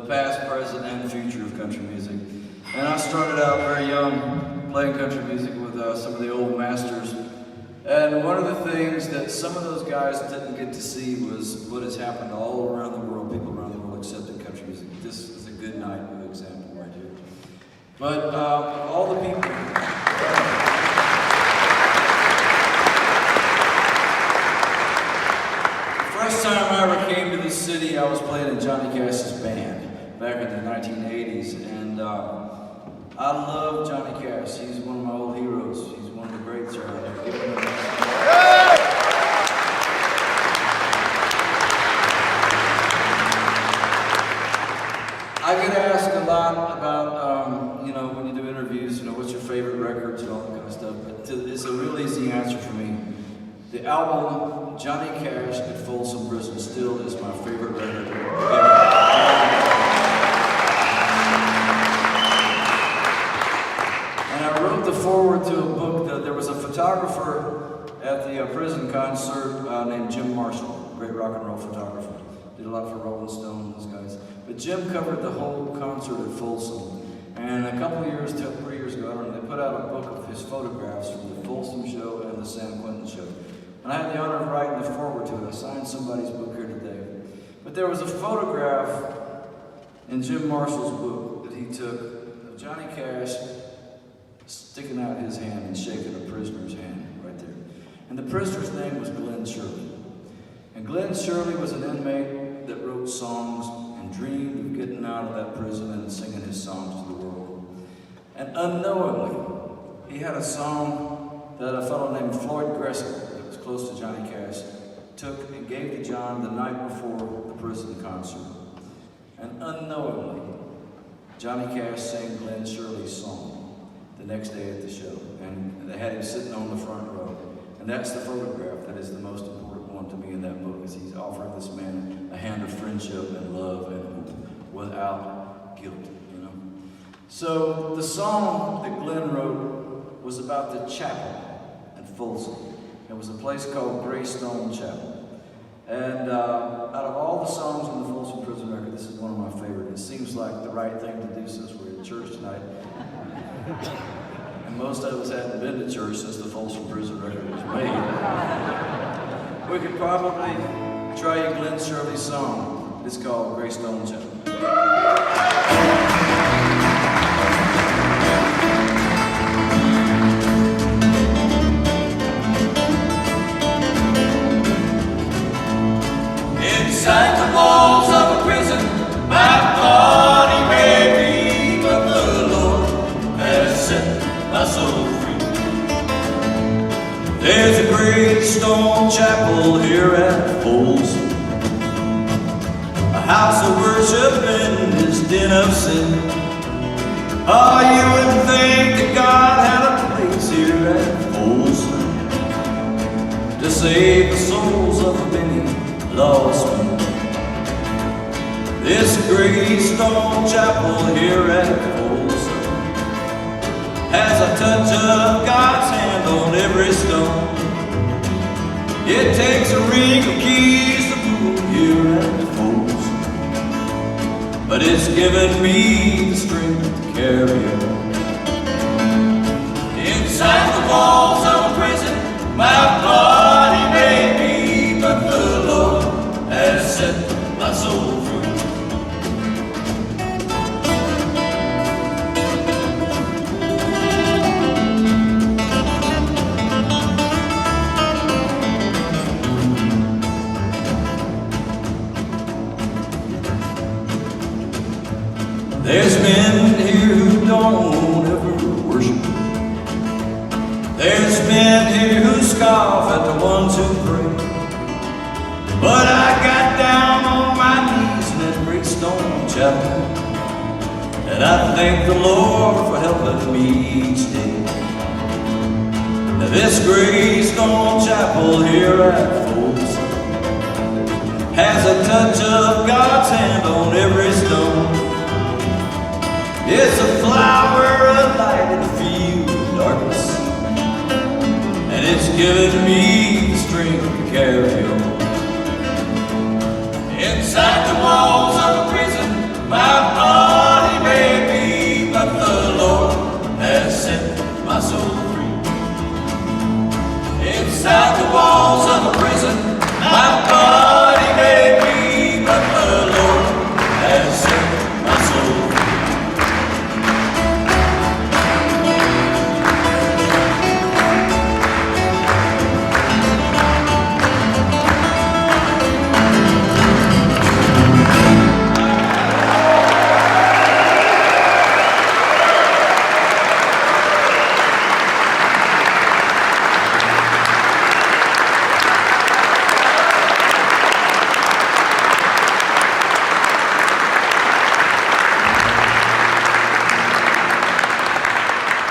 past, present, and future of country music. And I started out very young playing country music with some of the old masters. And one of the things that some of those guys didn't get to see was what has happened all around the world. People around the world accepted country music. This is a good night of example right here. But all the people... First time I ever came to this city, I was playing in Johnny Cash's band back in the 1980s, and I love Johnny Cash. He's one of my old heroes. He's one of the greats out there. Give him a I get asked a lot about, you know, when you do interviews, you know, what's your favorite records and all that kind of stuff. But it's a real easy answer for me. The album Johnny Cash at Folsom Prison still is my favorite record. And I wrote the foreword to a book that there was a photographer at the prison concert named Jim Marshall, great rock and roll photographer. Did a lot for Rolling Stone, those guys. But Jim covered the whole concert at Folsom. And a couple of years, 3 years ago, I don't know, they put out a book of his photographs from the Folsom show and the San Quentin show. And I had the honor of writing the foreword to it. I signed somebody's book here today. But there was a photograph in Jim Marshall's book that he took of Johnny Cash sticking out his hand and shaking a prisoner's hand right there. And the prisoner's name was Glen Sherley. And Glen Sherley was an inmate that wrote songs and dreamed of getting out of that prison and singing his songs to the world. And unknowingly, he had a song that a fellow named Floyd Gressel, that was close to Johnny Cash, took and gave to John the night before the prison concert. And unknowingly, Johnny Cash sang Glen Sherley's song the next day at the show. And they had him sitting on the front row. And that's the photograph that is the most important one to me in that book, is he's offering this man a hand of friendship and love and without guilt, you know. So the song that Glen wrote was about the chapel in Folsom. It was a place called Greystone Chapel. And out of all the songs on the Folsom Prison record, this is one of my favorites. It seems like the right thing to do since we're at church tonight. And most of us hadn't been to church since the Folsom Prison record was made. We could probably try you Glen Sherley's song. It's called Greystone Chapel. Inside the walls of a prison, my body may be, but the Lord has set my soul free. There's a Greystone Chapel here at Folsom, a house of worship in this den of sin. Oh, you wouldn't think that God had a place here at Folsom to save the souls of many lost men. This Greystone Chapel here at Folsom has a touch of God's hand on every stone. It takes a ring of keys to move here at Folsom, but it's given me the strength to carry on. Inside the walls of a prison, my body may be, but the Lord has set my soul free. There's men here who don't ever worship. There's men here who scoff at the ones who pray. But I got down on my knees in that Greystone Chapel, and I thank the Lord for helping me each day. Now this Greystone Chapel here at Folsom has a touch of God's hand on every stone. It's a